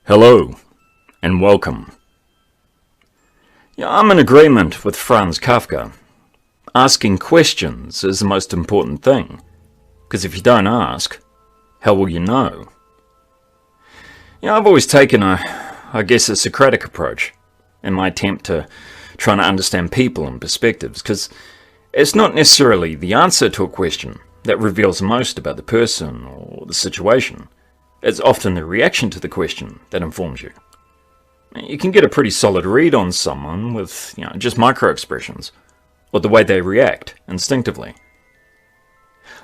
Hello, and welcome. I'm in agreement with Franz Kafka. Asking questions is the most important thing, because if you don't ask, how will you know? I've always taken a Socratic approach in my attempt to trying to understand people and perspectives, because it's not necessarily the answer to a question that reveals most about the person or the situation. It's often the reaction to the question that informs you. You can get a pretty solid read on someone with just micro-expressions, or the way they react instinctively.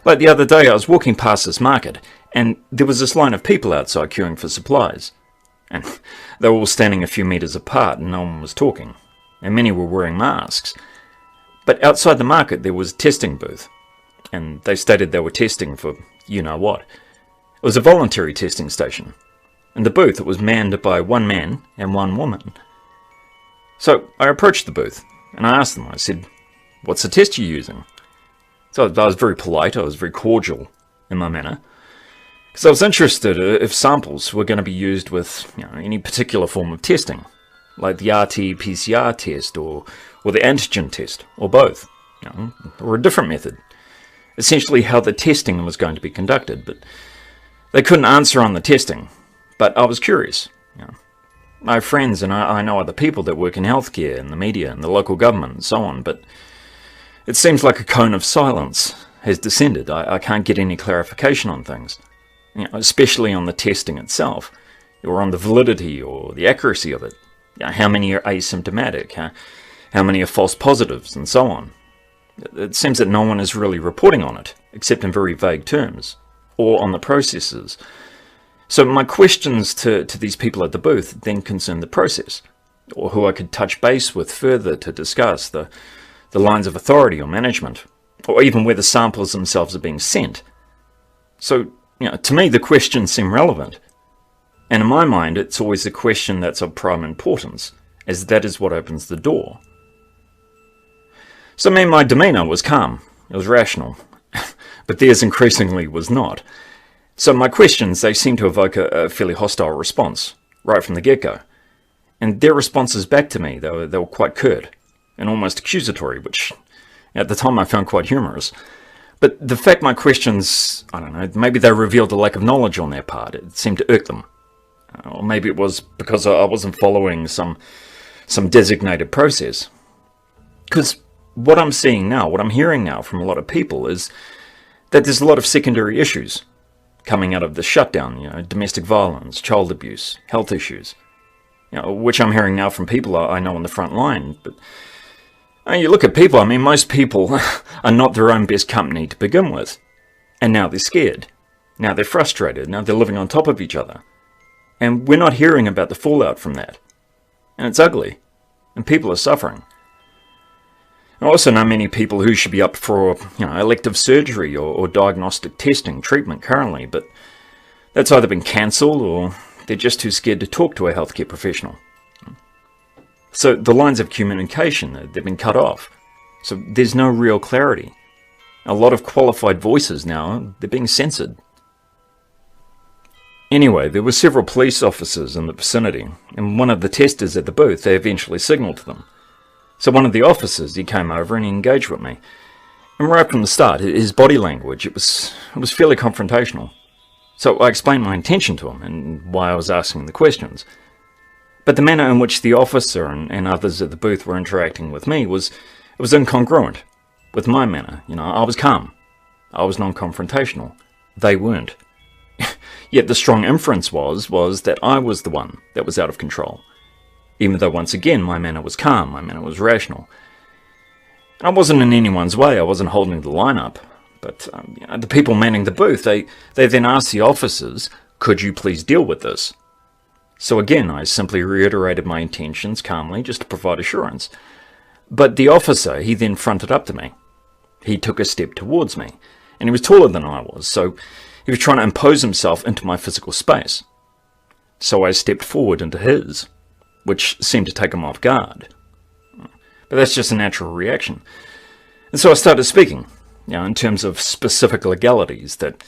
Like the other day, I was walking past this market, and there was this line of people outside queuing for supplies. And they were all standing a few meters apart, and no one was talking, and many were wearing masks. But outside the market there was a testing booth, and they stated they were testing for you-know-what. It was a voluntary testing station. In the booth, it was manned by one man and one woman. So I approached the booth, and I asked them, I said, "What's the test you're using?" So I was very polite, I was very cordial in my manner, because I was interested if samples were going to be used with any particular form of testing, like the RT-PCR test or the antigen test, or both, or a different method. Essentially how the testing was going to be conducted, but they couldn't answer on the testing, but I was curious. I have friends and I know other people that work in healthcare and the media and the local government and so on, but it seems like a cone of silence has descended. I can't get any clarification on things, especially on the testing itself, or on the validity or the accuracy of it. How many are asymptomatic, how many are false positives, and so on. It seems that no one is really reporting on it, except in very vague terms, or on the processes. So my questions to these people at the booth then concern the process, or who I could touch base with further to discuss the lines of authority or management, or even where the samples themselves are being sent. So, to me the questions seem relevant, and in my mind it's always a question that's of prime importance, as that is what opens the door. So my demeanour was calm, it was rational, but theirs increasingly was not. So my questions, they seemed to evoke a fairly hostile response, right from the get-go. And their responses back to me, they were quite curt, and almost accusatory, which at the time I found quite humorous. But the fact my questions, maybe they revealed a lack of knowledge on their part. It seemed to irk them. Or maybe it was because I wasn't following some designated process. Because what I'm seeing now, what I'm hearing now from a lot of people is that there's a lot of secondary issues coming out of the shutdown, domestic violence, child abuse, health issues, which I'm hearing now from people I know on the front line. But you look at people, most people are not their own best company to begin with. And now they're scared. Now they're frustrated. Now they're living on top of each other. And we're not hearing about the fallout from that. And it's ugly. And people are suffering. I also know many people who should be up for, elective surgery or diagnostic testing, treatment currently, but that's either been cancelled or they're just too scared to talk to a healthcare professional. So the lines of communication, they've been cut off. So there's no real clarity. A lot of qualified voices now, they're being censored. Anyway, there were several police officers in the vicinity, and one of the testers at the booth, they eventually signalled to them. So one of the officers, he came over and he engaged with me. And right from the start, his body language, it was fairly confrontational. So I explained my intention to him and why I was asking the questions. But the manner in which the officer and others at the booth were interacting with me was incongruent with my manner. I was calm. I was non-confrontational. They weren't. Yet the strong inference was that I was the one that was out of control. Even though once again my manner was calm, my manner was rational. And I wasn't in anyone's way, I wasn't holding the line up. But the people manning the booth, they then asked the officers, "Could you please deal with this?" So again, I simply reiterated my intentions calmly, just to provide assurance. But the officer, he then fronted up to me. He took a step towards me, and he was taller than I was, so he was trying to impose himself into my physical space. So I stepped forward into his, which seemed to take him off guard. But that's just a natural reaction. And so I started speaking, in terms of specific legalities that,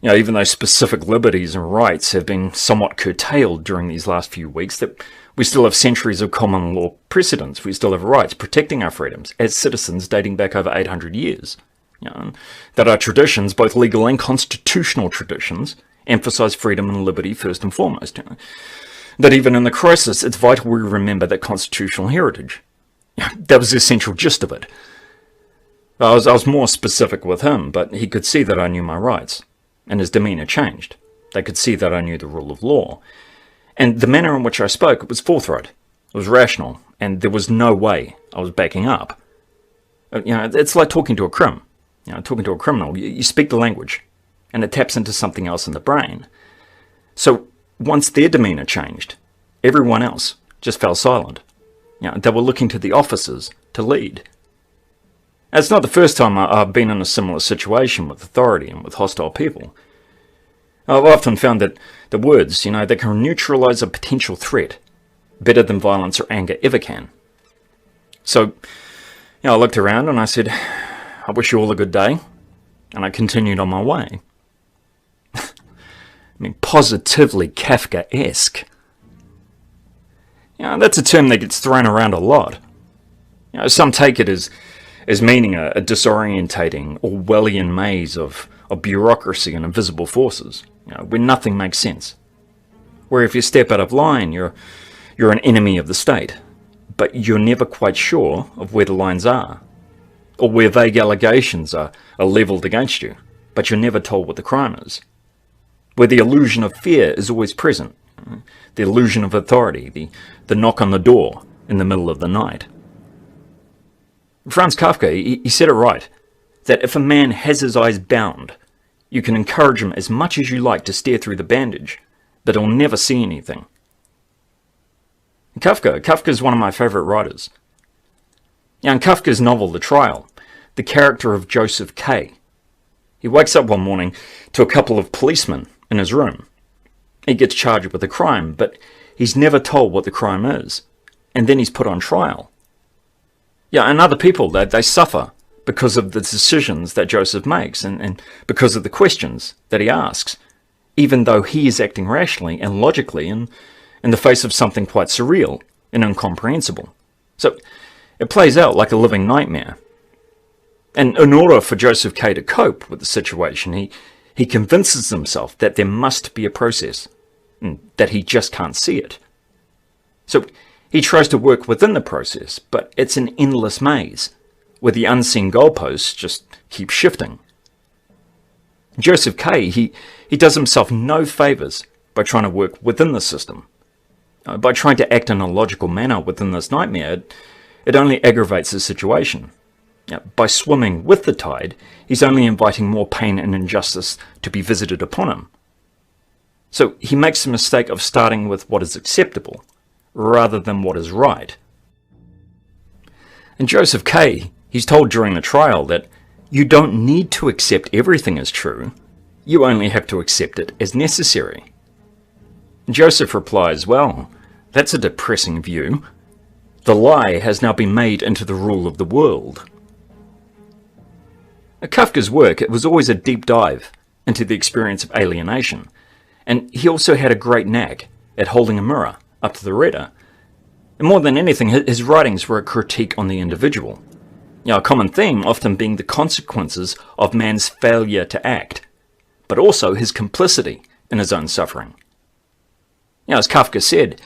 Even though specific liberties and rights have been somewhat curtailed during these last few weeks, that we still have centuries of common law precedents. We still have rights protecting our freedoms as citizens dating back over 800 years. That our traditions, both legal and constitutional traditions, emphasize freedom and liberty first and foremost. That even in the crisis, it's vital we remember that constitutional heritage. That was the essential gist of it. I was more specific with him, but he could see that I knew my rights, and his demeanour changed. They could see that I knew the rule of law. And the manner in which I spoke was forthright, it was rational, and there was no way I was backing up. It's like talking to a crim. Talking to a criminal, you speak the language, and it taps into something else in the brain. So once their demeanour changed, everyone else just fell silent. They were looking to the officers to lead. It's not the first time I've been in a similar situation with authority and with hostile people. I've often found that the words, they can neutralise a potential threat better than violence or anger ever can. So, I looked around and I said, I wish you all a good day, and I continued on my way. Positively Kafkaesque. That's a term that gets thrown around a lot. Some take it as meaning a disorientating Orwellian maze of bureaucracy and invisible forces, where nothing makes sense. Where if you step out of line, you're an enemy of the state, but you're never quite sure of where the lines are, or where vague allegations are levelled against you, but you're never told what the crime is. Where the illusion of fear is always present, the illusion of authority, the knock on the door in the middle of the night. Franz Kafka, he said it right, that if a man has his eyes bound, you can encourage him as much as you like to stare through the bandage, but he'll never see anything. Kafka is one of my favourite writers. In Kafka's novel The Trial, the character of Joseph K. He wakes up one morning to a couple of policemen in his room. He gets charged with a crime, but he's never told what the crime is, and then he's put on trial. And other people, they suffer because of the decisions that Joseph makes and because of the questions that he asks, even though he is acting rationally and logically in the face of something quite surreal and incomprehensible. So it plays out like a living nightmare. And in order for Joseph K. to cope with the situation, he convinces himself that there must be a process, and that he just can't see it. So he tries to work within the process, but it's an endless maze, where the unseen goalposts just keep shifting. Joseph K., he does himself no favours by trying to work within the system. By trying to act in a logical manner within this nightmare, it only aggravates the situation. By swimming with the tide, he's only inviting more pain and injustice to be visited upon him. So he makes the mistake of starting with what is acceptable, rather than what is right. And Joseph K., he's told during the trial that you don't need to accept everything as true, you only have to accept it as necessary. And Joseph replies, well, that's a depressing view. The lie has now been made into the rule of the world. Kafka's work, it was always a deep dive into the experience of alienation, and he also had a great knack at holding a mirror up to the reader. And more than anything, his writings were a critique on the individual. A common theme often being the consequences of man's failure to act, but also his complicity in his own suffering. As Kafka said,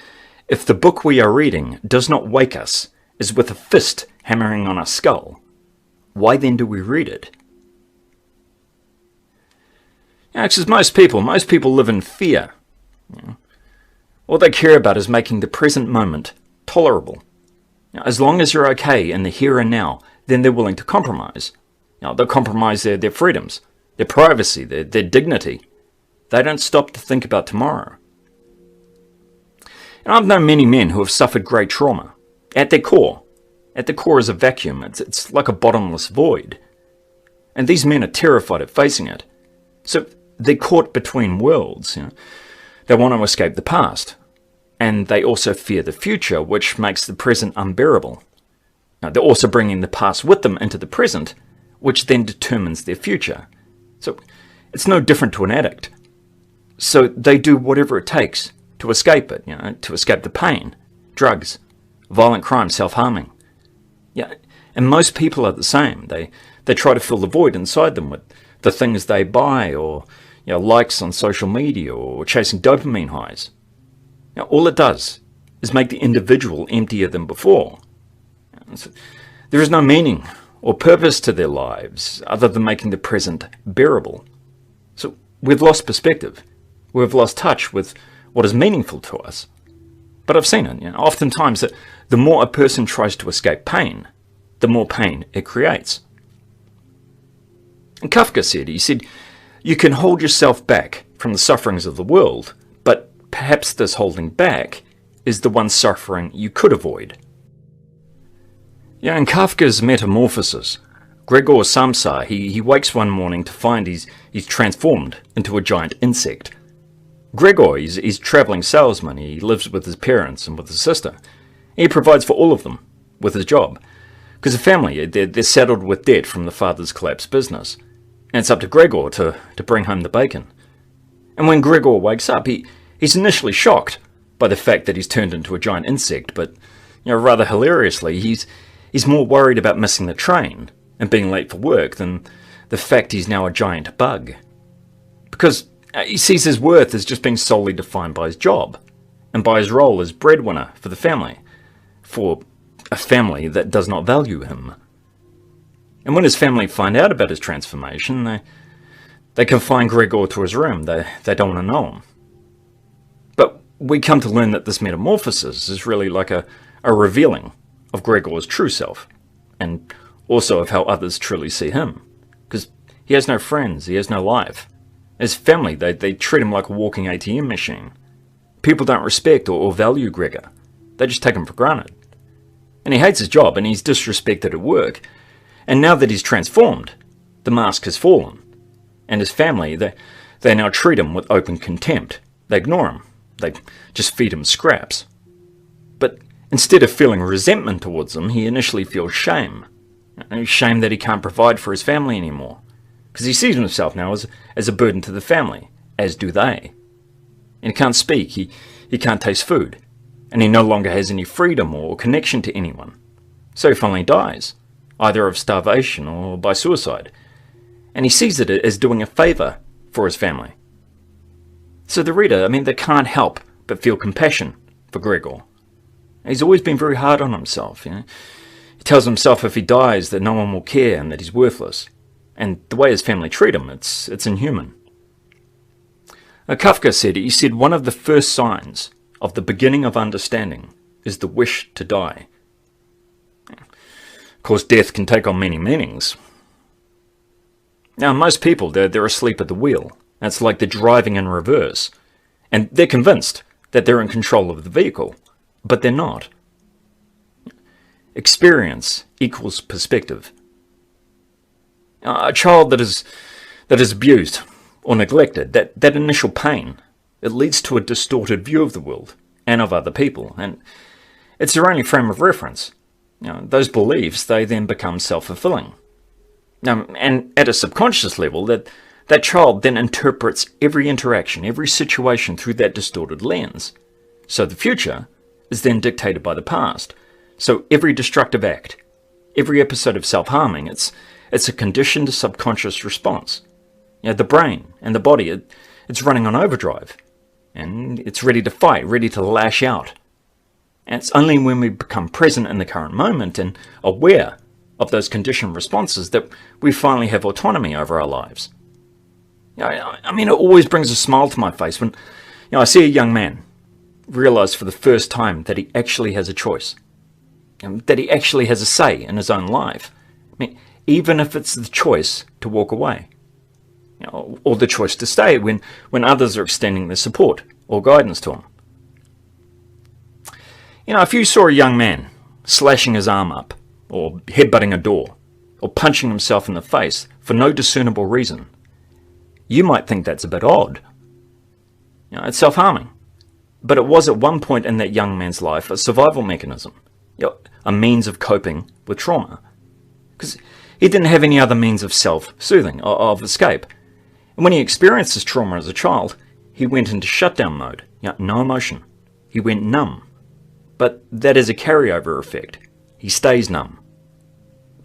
if the book we are reading does not wake us as with a fist hammering on our skull, why then do we read it? Because most people live in fear. All they care about is making the present moment tolerable. As long as you're okay in the here and now, then they're willing to compromise. They'll compromise their freedoms, their privacy, their dignity. They don't stop to think about tomorrow. And I've known many men who have suffered great trauma. At their core is a vacuum. It's like a bottomless void. And these men are terrified of facing it. So they're caught between worlds. They want to escape the past. And they also fear the future, which makes the present unbearable. Now, they're also bringing the past with them into the present, which then determines their future. So it's no different to an addict. So they do whatever it takes to escape it, to escape the pain, drugs, violent crime, self-harming. Yeah, and most people are the same. They try to fill the void inside them with the things they buy, or likes on social media, or chasing dopamine highs. All it does is make the individual emptier than before. So there is no meaning or purpose to their lives other than making the present bearable. So we've lost perspective. We've lost touch with what is meaningful to us. But I've seen it, oftentimes, that the more a person tries to escape pain, the more pain it creates. And Kafka said, you can hold yourself back from the sufferings of the world, but perhaps this holding back is the one suffering you could avoid. In Kafka's Metamorphosis, Gregor Samsa, he wakes one morning to find he's transformed into a giant insect. Gregor, he's a travelling salesman. He lives with his parents and with his sister. He provides for all of them with his job, because the family, they're saddled with debt from the father's collapsed business, and it's up to Gregor to bring home the bacon. And when Gregor wakes up, he's initially shocked by the fact that he's turned into a giant insect, but rather hilariously, he's more worried about missing the train and being late for work than the fact he's now a giant bug. Because he sees his worth as just being solely defined by his job and by his role as breadwinner for the family, for a family that does not value him. And when his family find out about his transformation, they confine Gregor to his room. They don't want to know him. But we come to learn that this metamorphosis is really like a revealing of Gregor's true self, and also of how others truly see him. Because he has no friends, he has no life. His family, they treat him like a walking ATM machine. People don't respect or value Gregor. They just take him for granted. And he hates his job, and he's disrespected at work. And now that he's transformed, the mask has fallen. And his family, they now treat him with open contempt. They ignore him. They just feed him scraps. But instead of feeling resentment towards them, he initially feels shame. Shame that he can't provide for his family anymore. Because he sees himself now as a burden to the family, as do they. And he can't speak, he can't taste food, and he no longer has any freedom or connection to anyone. So he finally dies, either of starvation or by suicide. And he sees it as doing a favour for his family. So the reader, they can't help but feel compassion for Gregor. He's always been very hard on himself. He tells himself if he dies that no one will care and that he's worthless. And the way his family treat him, it's inhuman. Kafka said, one of the first signs of the beginning of understanding is the wish to die. Of course, death can take on many meanings. Now, most people, they're asleep at the wheel. It's like they're driving in reverse. And they're convinced that they're in control of the vehicle, but they're not. Experience equals perspective. A child that is abused or neglected, that initial pain, it leads to a distorted view of the world and of other people, and it's their only frame of reference. Those beliefs, they then become self-fulfilling. And at a subconscious level, that child then interprets every interaction, every situation through that distorted lens. So the future is then dictated by the past. So every destructive act, every episode of self-harming, it's a conditioned subconscious response. The brain and the body, it's running on overdrive. And it's ready to fight, ready to lash out. And it's only when we become present in the current moment and aware of those conditioned responses that we finally have autonomy over our lives. It always brings a smile to my face when I see a young man realize for the first time that he actually has a choice. That he actually has a say in his own life. Even if it's the choice to walk away. Or the choice to stay when others are extending their support or guidance to him. If you saw a young man slashing his arm up, or headbutting a door, or punching himself in the face for no discernible reason, you might think that's a bit odd. It's self-harming. But it was at one point in that young man's life a survival mechanism, a means of coping with trauma. Because he didn't have any other means of self-soothing, of escape. And when he experienced this trauma as a child, he went into shutdown mode. No emotion. He went numb. But that is a carryover effect. He stays numb.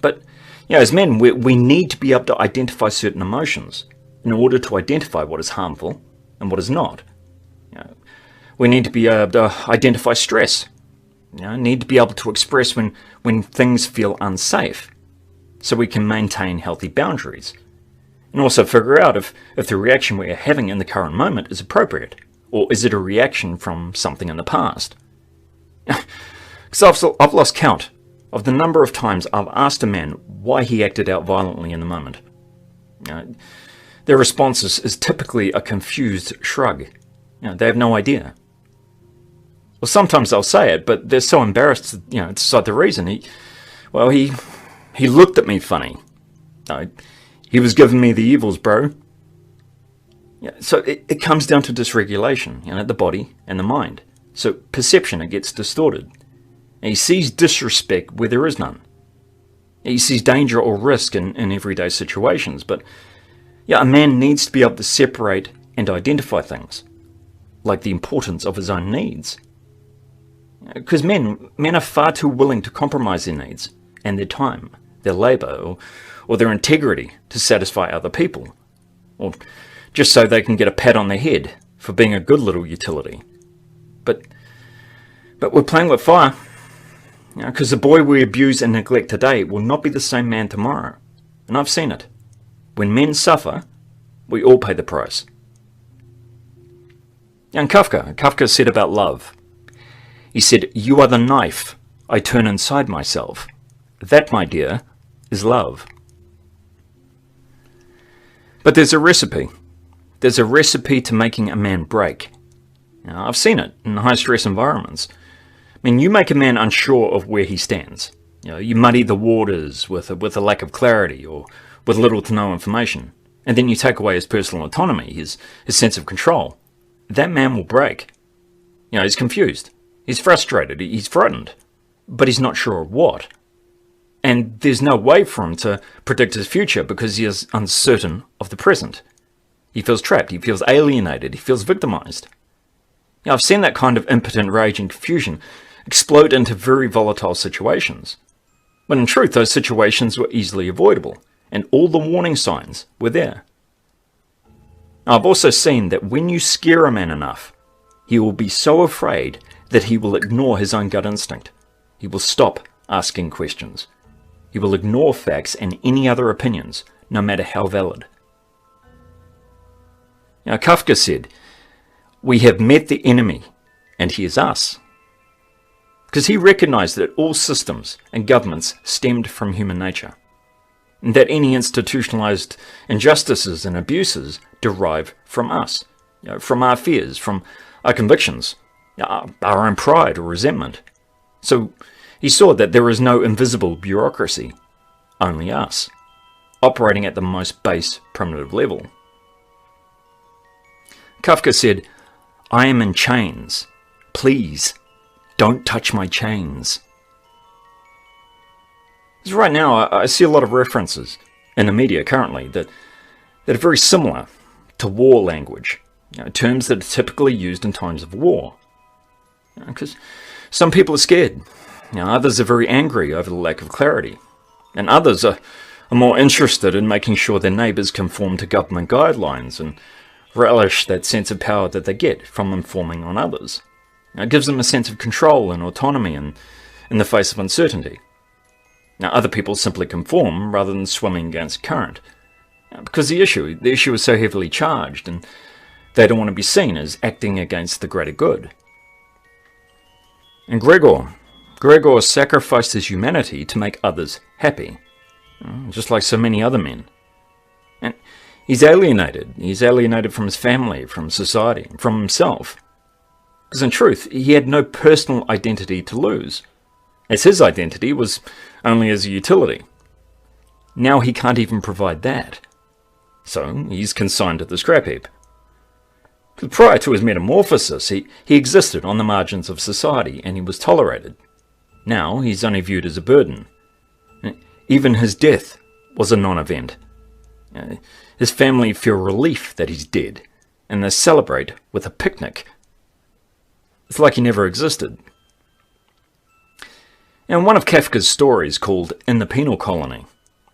But as men, we need to be able to identify certain emotions in order to identify what is harmful and what is not. We need to be able to identify stress. Need to be able to express when things feel unsafe, so we can maintain healthy boundaries. And also figure out if the reaction we are having in the current moment is appropriate, or is it a reaction from something in the past. Because I've lost count of the number of times I've asked a man why he acted out violently in the moment. Their response is typically a confused shrug. They have no idea. Well, sometimes they'll say it, but they're so embarrassed to decide the reason. He looked at me funny. He was giving me the evils, bro. So it comes down to dysregulation, the body and the mind. So perception, it gets distorted. And he sees disrespect where there is none. He sees danger or risk in everyday situations. But a man needs to be able to separate and identify things, like the importance of his own needs. Because men are far too willing to compromise their needs and their time, their labour, or their integrity to satisfy other people, or just so they can get a pat on their head for being a good little utility. But we're playing with fire, because the boy we abuse and neglect today will not be the same man tomorrow. And I've seen it. When men suffer, we all pay the price. And Kafka said about love. He said, "You are the knife I turn inside myself. That, my dear, is love." But there's a recipe. There's a recipe to making a man break. I've seen it in high-stress environments. You make a man unsure of where he stands. You muddy the waters with a lack of clarity or with little to no information. And then you take away his personal autonomy, his sense of control. That man will break. He's confused. He's frustrated. He's frightened. But he's not sure of what. And there's no way for him to predict his future because he is uncertain of the present. He feels trapped. He feels alienated. He feels victimized. I've seen that kind of impotent rage and confusion explode into very volatile situations. When in truth, those situations were easily avoidable, and all the warning signs were there. I've also seen that when you scare a man enough, he will be so afraid that he will ignore his own gut instinct. He will stop asking questions. He will ignore facts and any other opinions, no matter how valid. Kafka said, "We have met the enemy, and he is us." Because he recognized that all systems and governments stemmed from human nature, and that any institutionalized injustices and abuses derive from us, from our fears, from our convictions, our own pride or resentment. So he saw that there is no invisible bureaucracy, only us, operating at the most base primitive level. Kafka said, "I am in chains. Please, don't touch my chains." Because right now, I see a lot of references in the media currently that are very similar to war language, terms that are typically used in times of war. Because some people are scared, others are very angry over the lack of clarity, and others are more interested in making sure their neighbours conform to government guidelines and relish that sense of power that they get from informing on others. It gives them a sense of control and autonomy in the face of uncertainty. Other people simply conform rather than swimming against current, because the issue is so heavily charged, and they don't want to be seen as acting against the greater good. And Gregor sacrificed his humanity to make others happy, just like so many other men. And he's alienated. He's alienated from his family, from society, from himself. Because in truth, he had no personal identity to lose, as his identity was only as a utility. Now he can't even provide that. So he's consigned to the scrap heap. Prior to his metamorphosis, he existed on the margins of society and he was tolerated. Now he's only viewed as a burden. Even his death was a non-event. His family feel relief that he's dead, and they celebrate with a picnic. It's like he never existed. In one of Kafka's stories called In the Penal Colony,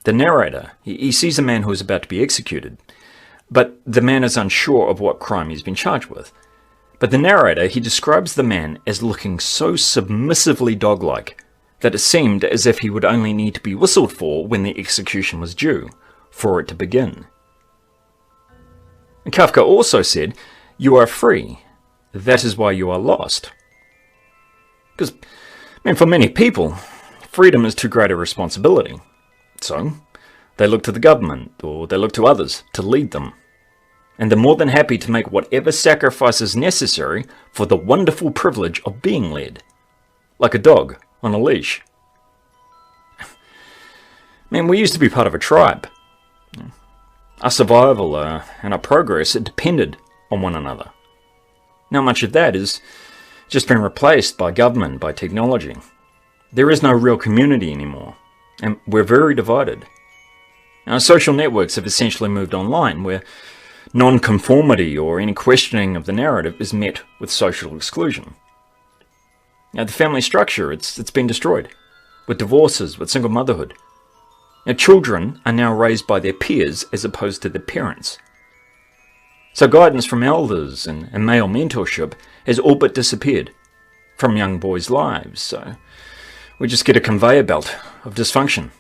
the narrator, he sees a man who is about to be executed, but the man is unsure of what crime he's been charged with. But the narrator, he describes the man as looking so submissively dog-like that it seemed as if he would only need to be whistled for when the execution was due, for it to begin. And Kafka also said, "You are free. That is why you are lost." Because, for many people, freedom is too great a responsibility. So, they look to the government, or they look to others, to lead them. And they're more than happy to make whatever sacrifices necessary for the wonderful privilege of being led. Like a dog on a leash. We used to be part of a tribe. Our survival and our progress, it depended on one another. Now much of that has just been replaced by government, by technology. There is no real community anymore, and we're very divided. Our social networks have essentially moved online, where non-conformity or any questioning of the narrative is met with social exclusion. Now, the family structure, it's been destroyed, with divorces, with single motherhood. Now, children are now raised by their peers as opposed to their parents. So guidance from elders and male mentorship has all but disappeared from young boys' lives. So we just get a conveyor belt of dysfunction.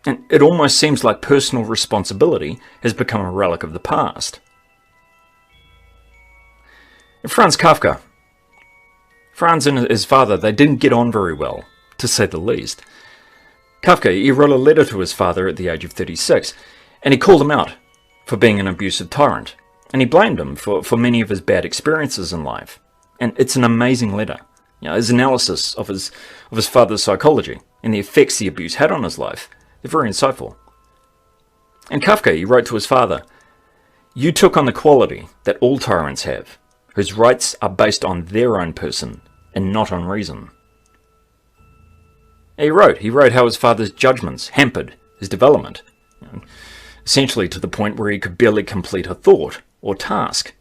And it almost seems like personal responsibility has become a relic of the past. Franz Kafka. Franz and his father, they didn't get on very well, to say the least. Kafka, he wrote a letter to his father at the age of 36, and he called him out for being an abusive tyrant, and he blamed him for many of his bad experiences in life. And it's an amazing letter. His analysis of his father's psychology and the effects the abuse had on his life, they're very insightful. And Kafka, he wrote to his father, "You took on the quality that all tyrants have, whose rights are based on their own person and not on reason." He wrote how his father's judgments hampered his development, essentially to the point where he could barely complete a thought or task.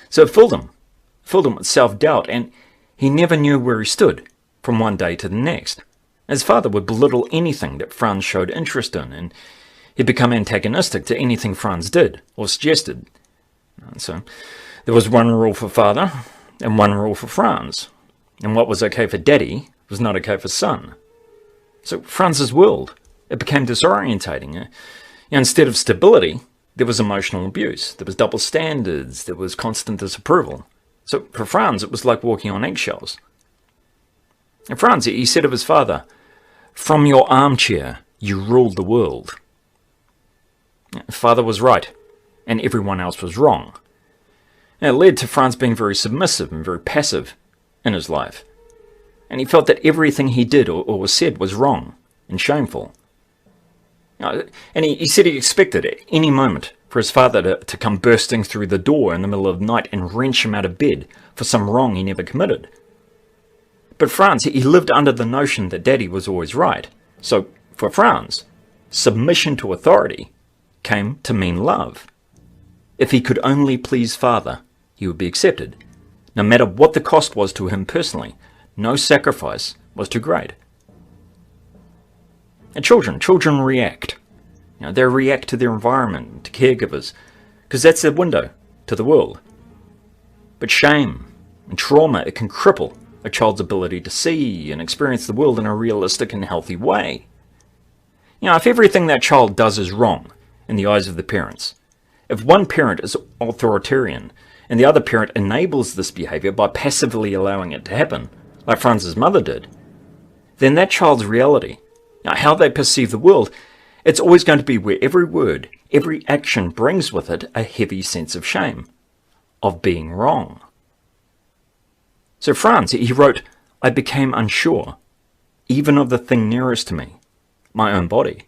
So it filled him with self-doubt, and he never knew where he stood from one day to the next. His father would belittle anything that Franz showed interest in, and he'd become antagonistic to anything Franz did or suggested. So there was one rule for father and one rule for Franz, and what was okay for daddy was not okay for son. So Franz's world, it became disorientating. Instead of stability, there was emotional abuse, there was double standards, there was constant disapproval. So for Franz, it was like walking on eggshells. And Franz, he said of his father, "From your armchair, you ruled the world." Father was right, and everyone else was wrong. And it led to Franz being very submissive and very passive in his life. And he felt that everything he did or said was wrong and shameful. And he said he expected at any moment for his father to come bursting through the door in the middle of the night and wrench him out of bed for some wrong he never committed. But Franz, he lived under the notion that daddy was always right. So for Franz, submission to authority came to mean love. If he could only please father, he would be accepted. No matter what the cost was to him personally, no sacrifice was too great. And children react. They react to their environment, to caregivers, because that's their window to the world. But shame and trauma, it can cripple a child's ability to see and experience the world in a realistic and healthy way. If everything that child does is wrong in the eyes of the parents, if one parent is authoritarian and the other parent enables this behavior by passively allowing it to happen, like Franz's mother did, then that child's reality, how they perceive the world, it's always going to be where every word, every action brings with it a heavy sense of shame, of being wrong. So Franz, he wrote, "I became unsure, even of the thing nearest to me, my own body."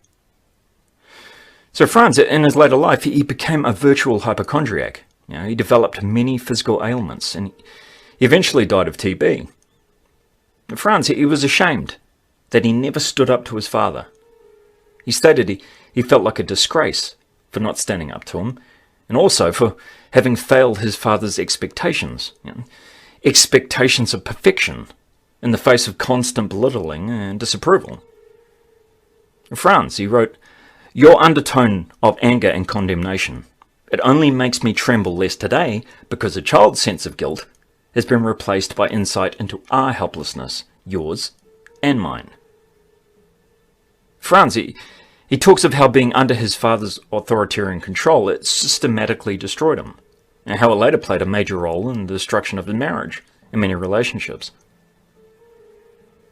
So Franz, in his later life, he became a virtual hypochondriac. He developed many physical ailments, and he eventually died of TB. Franz, he was ashamed that he never stood up to his father. He stated he felt like a disgrace for not standing up to him, and also for having failed his father's expectations. Expectations of perfection in the face of constant belittling and disapproval. In Franz, he wrote, "Your undertone of anger and condemnation, it only makes me tremble less today because a child's sense of guilt has been replaced by insight into our helplessness, yours and mine." Franz, he talks of how being under his father's authoritarian control, it systematically destroyed him, and how it later played a major role in the destruction of his marriage and many relationships.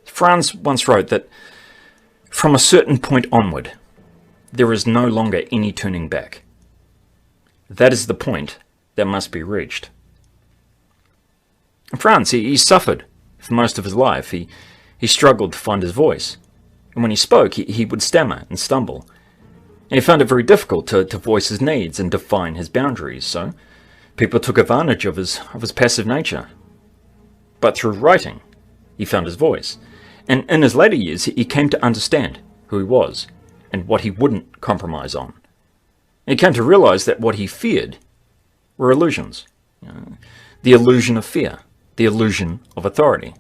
Franz once wrote that, "From a certain point onward, there is no longer any turning back. That is the point that must be reached." And Franz, he suffered for most of his life. He struggled to find his voice. And when he spoke, he would stammer and stumble. And he found it very difficult to voice his needs and define his boundaries, so people took advantage of his passive nature. But through writing, he found his voice. And in his later years, he came to understand who he was and what he wouldn't compromise on. He came to realize that what he feared were illusions. The illusion of fear, the illusion of authority.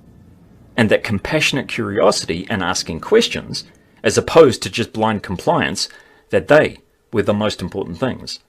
And that compassionate curiosity and asking questions, as opposed to just blind compliance, that they were the most important things.